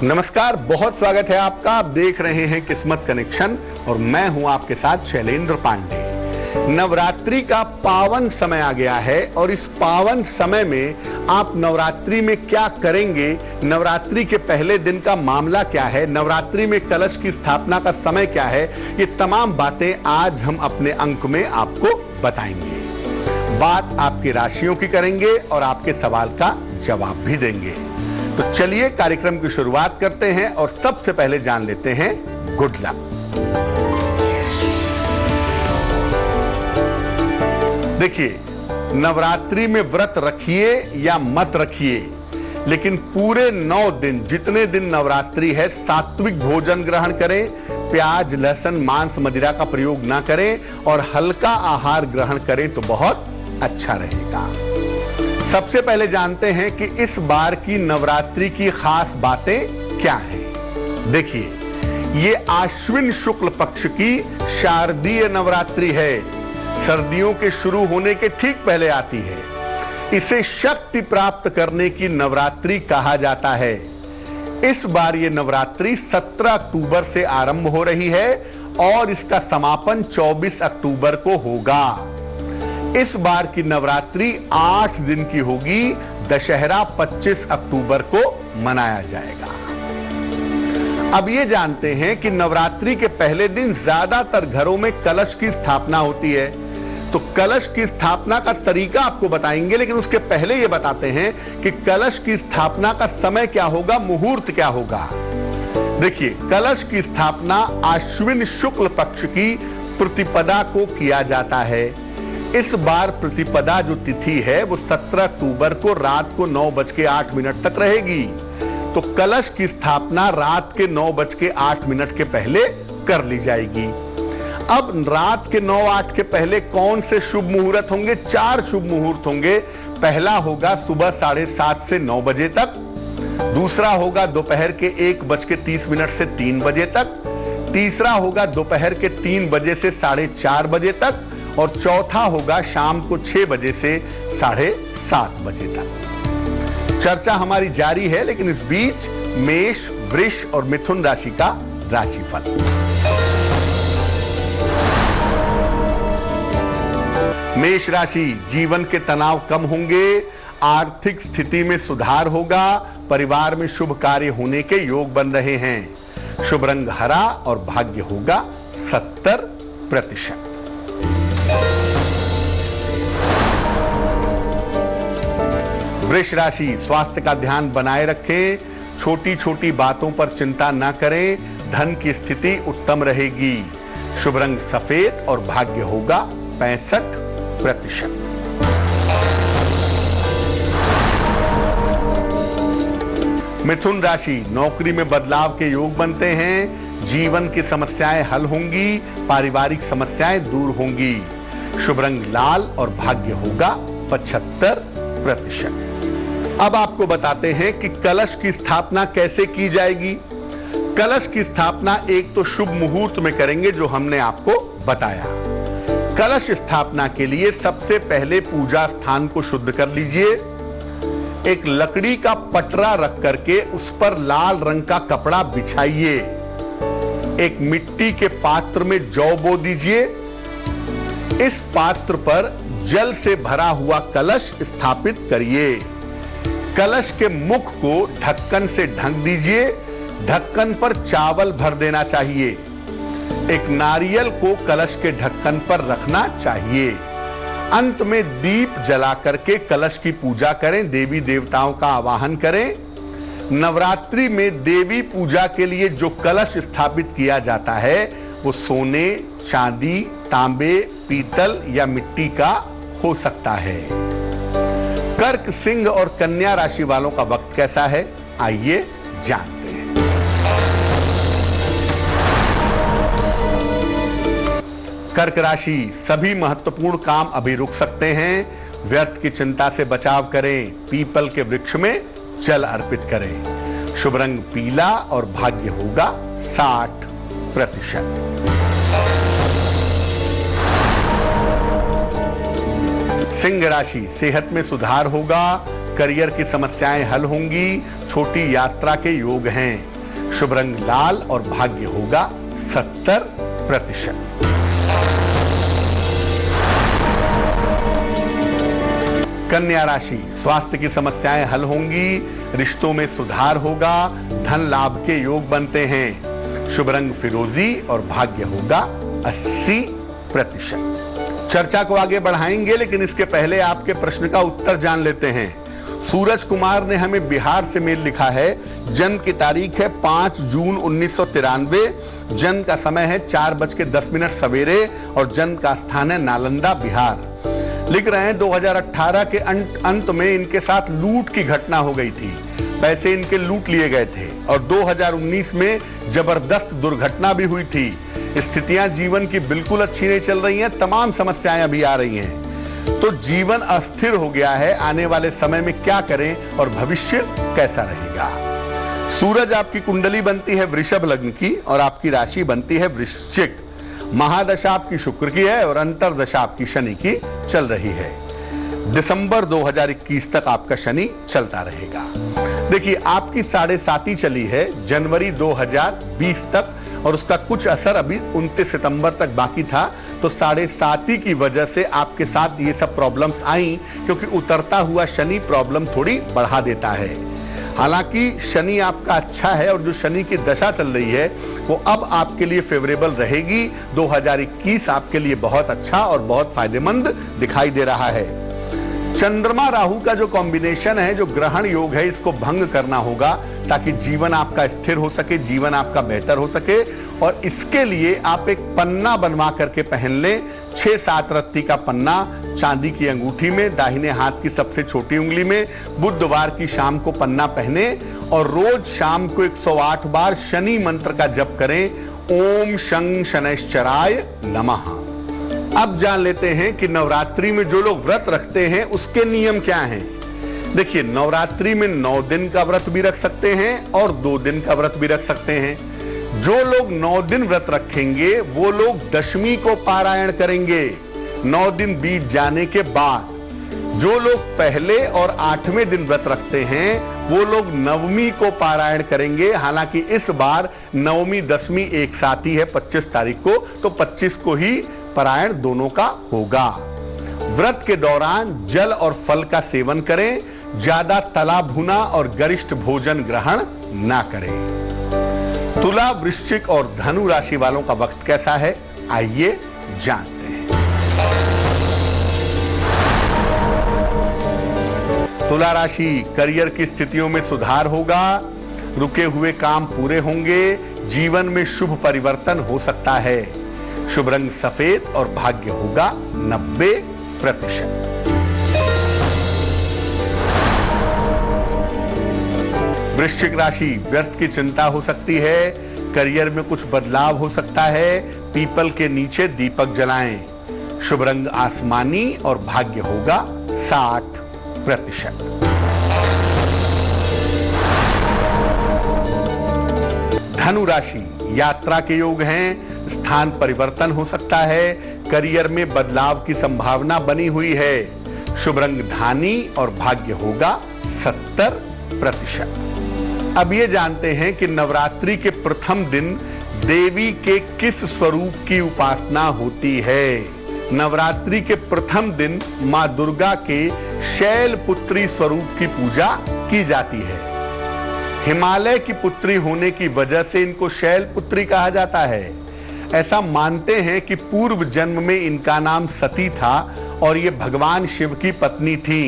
नमस्कार, बहुत स्वागत है आपका। आप देख रहे हैं किस्मत कनेक्शन और मैं हूं आपके साथ शैलेंद्र पांडे। नवरात्रि का पावन समय आ गया है और इस पावन समय में आप नवरात्रि में क्या करेंगे, नवरात्रि के पहले दिन का मामला क्या है, नवरात्रि में कलश की स्थापना का समय क्या है, ये तमाम बातें आज हम अपने अंक में आपको बताएंगे। बात आपकी राशियों की करेंगे और आपके सवाल का जवाब भी देंगे। तो चलिए कार्यक्रम की शुरुआत करते हैं और सबसे पहले जान लेते हैं गुड लक। देखिए, नवरात्रि में व्रत रखिए या मत रखिए, लेकिन पूरे 9 दिन जितने दिन नवरात्रि है सात्विक भोजन ग्रहण करें, प्याज लहसुन मांस मदिरा का प्रयोग ना करें और हल्का आहार ग्रहण करें तो बहुत अच्छा रहेगा। सबसे पहले जानते हैं कि इस बार की नवरात्रि की खास बातें क्या हैं। देखिए, ये आश्विन शुक्ल पक्ष की शारदीय नवरात्रि है, सर्दियों के शुरू होने के ठीक पहले आती है। इसे शक्ति प्राप्त करने की नवरात्रि कहा जाता है। इस बार ये नवरात्रि 17 अक्टूबर से आरंभ हो रही है और इसका समापन 24 अक्टूबर को होगा। इस बार की नवरात्रि 8 दिन की होगी। दशहरा 25 अक्टूबर को मनाया जाएगा। अब ये जानते हैं कि नवरात्रि के पहले दिन ज्यादातर घरों में कलश की स्थापना होती है। तो कलश की स्थापना का तरीका आपको बताएंगे, लेकिन उसके पहले ये बताते हैं कि कलश की स्थापना का समय क्या होगा, मुहूर्त क्या होगा। देखिए, कलश की स्थापना आश्विन शुक्ल पक्ष की प्रतिपदा को किया जाता है। इस बार प्रतिपदा जो तिथि है वो 17 अक्टूबर को रात को 9:08 तक रहेगी। तो कलश की स्थापना रात के 9:08 के पहले कर ली जाएगी। अब रात के 9-8 के पहले कौन से शुभ मुहूर्त होंगे? 4 शुभ मुहूर्त होंगे। पहला होगा सुबह 7:30 से 9 बजे तक, दूसरा होगा दोपहर के 1:30 से 3 बजे तक, तीसरा होगा दोपहर के 3 बजे से 4:30 बजे तक और चौथा होगा शाम को 6 बजे से 7:30 बजे तक। चर्चा हमारी जारी है, लेकिन इस बीच मेष, वृष और मिथुन राशि का राशिफल। मेष राशि, जीवन के तनाव कम होंगे, आर्थिक स्थिति में सुधार होगा, परिवार में शुभ कार्य होने के योग बन रहे हैं। शुभ रंग हरा और भाग्य होगा 70%। वृष राशि, स्वास्थ्य का ध्यान बनाए रखें, छोटी छोटी बातों पर चिंता न करें, धन की स्थिति उत्तम रहेगी। शुभ रंग सफेद और भाग्य होगा 65%। मिथुन राशि, नौकरी में बदलाव के योग बनते हैं, जीवन की समस्याएं हल होंगी, पारिवारिक समस्याएं दूर होंगी। शुभ रंग लाल और भाग्य होगा 75%। अब आपको बताते हैं कि कलश की स्थापना कैसे की जाएगी। कलश की स्थापना एक तो शुभ मुहूर्त में करेंगे जो हमने आपको बताया। कलश स्थापना के लिए सबसे पहले पूजा स्थान को शुद्ध कर लीजिए। एक लकड़ी का पटरा रख करके उस पर लाल रंग का कपड़ा बिछाइए। एक मिट्टी के पात्र में जौ बो दीजिए। इस पात्र पर जल से भरा हुआ कलश स्थापित करिए। कलश के मुख को ढक्कन से ढक दीजिए। ढक्कन पर चावल भर देना चाहिए। एक नारियल को कलश के ढक्कन पर रखना चाहिए। अंत में दीप जला करके कलश की पूजा करें, देवी देवताओं का आवाहन करें। नवरात्रि में देवी पूजा के लिए जो कलश स्थापित किया जाता है वो सोने, चांदी, तांबे, पीतल या मिट्टी का हो सकता है। कर्क, सिंह और कन्या राशि वालों का वक्त कैसा है, आइए जानते हैं। कर्क राशि, सभी महत्वपूर्ण काम अभी रुक सकते हैं। व्यर्थ की चिंता से बचाव करें। पीपल के वृक्ष में जल अर्पित करें। शुभ रंग पीला और भाग्य होगा 60%। सिंह राशि, सेहत में सुधार होगा, करियर की समस्याएं हल होंगी, छोटी यात्रा के योग हैं। शुभ रंग लाल और भाग्य होगा 70%। कन्या राशि, स्वास्थ्य की समस्याएं हल होंगी, रिश्तों में सुधार होगा, धन लाभ के योग बनते हैं। शुभ रंग फिरोजी और भाग्य होगा 80%। चर्चा को आगे बढ़ाएंगे, लेकिन इसके पहले आपके प्रश्न का उत्तर जान लेते हैं। सूरज कुमार ने हमें बिहार से मेल लिखा है। जन्म की तारीख है 5 जून 1993। जन्म का समय है 4:10 सवेरे और जन्म का स्थान है नालंदा, बिहार। लिख रहे हैं 2018 के अंत में इनके साथ लूट की घटना हो गई थी। पैसे इनके लूट लिए गए थे और 2019 में जबरदस्त दुर्घटना भी हुई थी। स्थितियां जीवन की बिल्कुल अच्छी नहीं चल रही हैं, तमाम समस्याएं अभी आ रही हैं। तो जीवन अस्थिर हो गया है। आने वाले समय में क्या करें और भविष्य कैसा रहेगा? सूरज आपकी कुंडली बनती है वृषभ लग्न की और आपकी राशि बनती है वृश्चिक। महादशा आपकी शुक्र की है और अंतरदशा आपकी शनि की चल रही है। दिसंबर 2021 तक आपका शनि चलता रहेगा। देखिए, आपकी 7.5 चली है जनवरी 2020 तक और उसका कुछ असर अभी 29 सितंबर तक बाकी था। तो 7.5 की वजह से आपके साथ ये सब प्रॉब्लम्स आई, क्योंकि उतरता हुआ शनि प्रॉब्लम थोड़ी बढ़ा देता है। हालांकि शनि आपका अच्छा है और जो शनि की दशा चल रही है वो अब आपके लिए फेवरेबल रहेगी। 2021 आपके लिए बहुत अच्छा और बहुत फायदेमंद दिखाई दे रहा है। चंद्रमा राहु का जो कॉम्बिनेशन है, जो ग्रहण योग है, इसको भंग करना होगा ताकि जीवन आपका स्थिर हो सके, जीवन आपका बेहतर हो सके। और इसके लिए आप एक पन्ना बनवा करके पहन लें। 6-7 रत्ती का पन्ना चांदी की अंगूठी में, दाहिने हाथ की सबसे छोटी उंगली में। बुधवार की शाम को पन्ना पहने और रोज शाम को 108 बार शनि मंत्र का जप करें। ओम शं शनैश्चराय नमः। अब जान लेते हैं कि नवरात्रि में जो लोग व्रत रखते हैं उसके नियम क्या हैं। देखिए, नवरात्रि में 9 दिन का व्रत भी रख सकते हैं और 2 दिन का व्रत भी रख सकते हैं। जो लोग 9 दिन व्रत रखेंगे वो लोग दशमी को पारायण करेंगे 9 दिन बीत जाने के बाद। जो लोग पहले और 8वें दिन व्रत रखते हैं वो लोग नवमी को पारायण करेंगे। हालांकि इस बार नवमी दशमी एक साथ ही है 25 तारीख को, तो 25 को ही पारायण दोनों का होगा। व्रत के दौरान जल और फल का सेवन करें। ज्यादा तला भुना और गरिष्ठ भोजन ग्रहण ना करें। तुला, वृश्चिक और धनु राशि वालों का वक्त कैसा है, आइए जानते हैं। तुला राशि, करियर की स्थितियों में सुधार होगा, रुके हुए काम पूरे होंगे, जीवन में शुभ परिवर्तन हो सकता है। शुभ रंग सफेद और भाग्य होगा 90%। वृश्चिक राशि, व्यर्थ की चिंता हो सकती है, करियर में कुछ बदलाव हो सकता है। पीपल के नीचे दीपक जलाएं। शुभ रंग आसमानी और भाग्य होगा 60%। धनु राशि, यात्रा के योग हैं, स्थान परिवर्तन हो सकता है, करियर में बदलाव की संभावना बनी हुई है। शुभ रंग धानी और भाग्य होगा 70%। अब ये जानते हैं कि नवरात्रि के प्रथम दिन देवी के किस स्वरूप की उपासना होती है। नवरात्रि के प्रथम दिन मां दुर्गा के शैलपुत्री स्वरूप की पूजा की जाती है। हिमालय की पुत्री होने की वजह से इनको शैलपुत्री कहा जाता है। ऐसा मानते हैं कि पूर्व जन्म में इनका नाम सती था और ये भगवान शिव की पत्नी थी।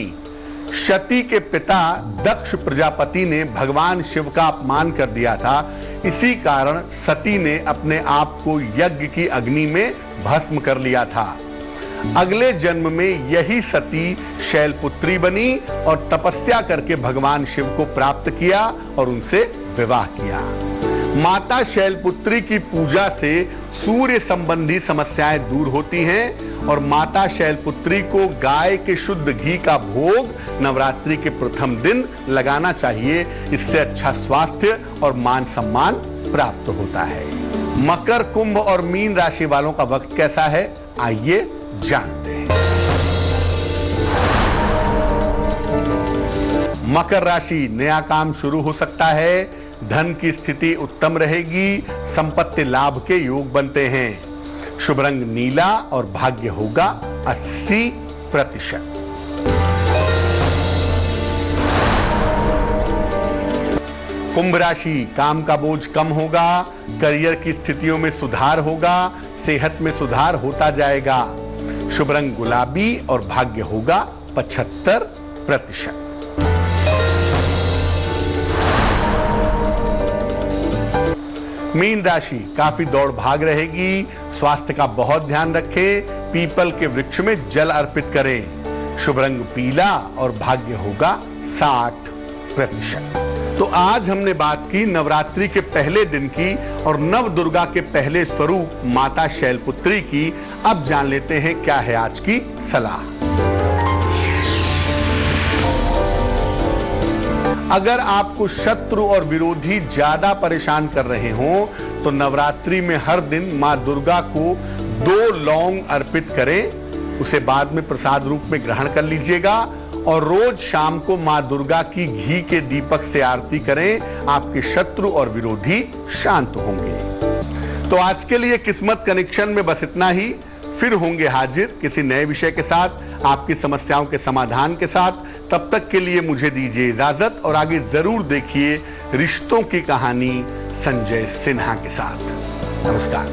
सती के पिता दक्ष प्रजापति ने भगवान शिव का अपमान कर दिया था। इसी कारण सती ने अपने आप को यज्ञ की अग्नि में भस्म कर लिया था। अगले जन्म में यही सती शैलपुत्री बनी और तपस्या करके भगवान शिव को प्राप्त किया और उनसे विवाह किया। माता शैलपुत्री की पूजा से सूर्य संबंधी समस्याएं दूर होती हैं और माता शैलपुत्री को गाय के शुद्ध घी का भोग नवरात्रि के प्रथम दिन लगाना चाहिए। इससे अच्छा स्वास्थ्य और मान सम्मान प्राप्त होता है। मकर, कुंभ और मीन राशि वालों का वक्त कैसा है, आइए जानते हैं। मकर राशि, नया काम शुरू हो सकता है, धन की स्थिति उत्तम रहेगी, संपत्ति लाभ के योग बनते हैं। शुभ रंग नीला और भाग्य होगा 80%। कुंभ राशि, काम का बोझ कम होगा, करियर की स्थितियों में सुधार होगा, सेहत में सुधार होता जाएगा। शुभ रंग गुलाबी और भाग्य होगा 75%। मीन राशि, काफी दौड़ भाग रहेगी, स्वास्थ्य का बहुत ध्यान रखें, पीपल के वृक्ष में जल अर्पित करें। शुभ रंग पीला और भाग्य होगा 60%। तो आज हमने बात की नवरात्रि के पहले दिन की और नव दुर्गा के पहले स्वरूप माता शैलपुत्री की। अब जान लेते हैं क्या है आज की सलाह। अगर आपको शत्रु और विरोधी ज्यादा परेशान कर रहे हो तो नवरात्रि में हर दिन मां दुर्गा को 2 लौंग अर्पित करें, उसे बाद में प्रसाद रूप में ग्रहण कर लीजिएगा और रोज शाम को मां दुर्गा की घी के दीपक से आरती करें। आपके शत्रु और विरोधी शांत होंगे। तो आज के लिए किस्मत कनेक्शन में बस इतना ही। फिर होंगे हाजिर किसी नए विषय के साथ, आपकी समस्याओं के समाधान के साथ। तब तक के लिए मुझे दीजिए इजाजत और आगे जरूर देखिए रिश्तों की कहानी संजय सिन्हा के साथ। नमस्कार।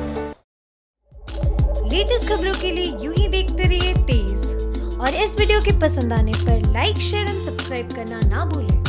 लेटेस्ट खबरों के लिए यूं ही देखते रहिए तेज, और इस वीडियो के पसंद आने पर लाइक, शेयर एंड सब्सक्राइब करना ना भूलें।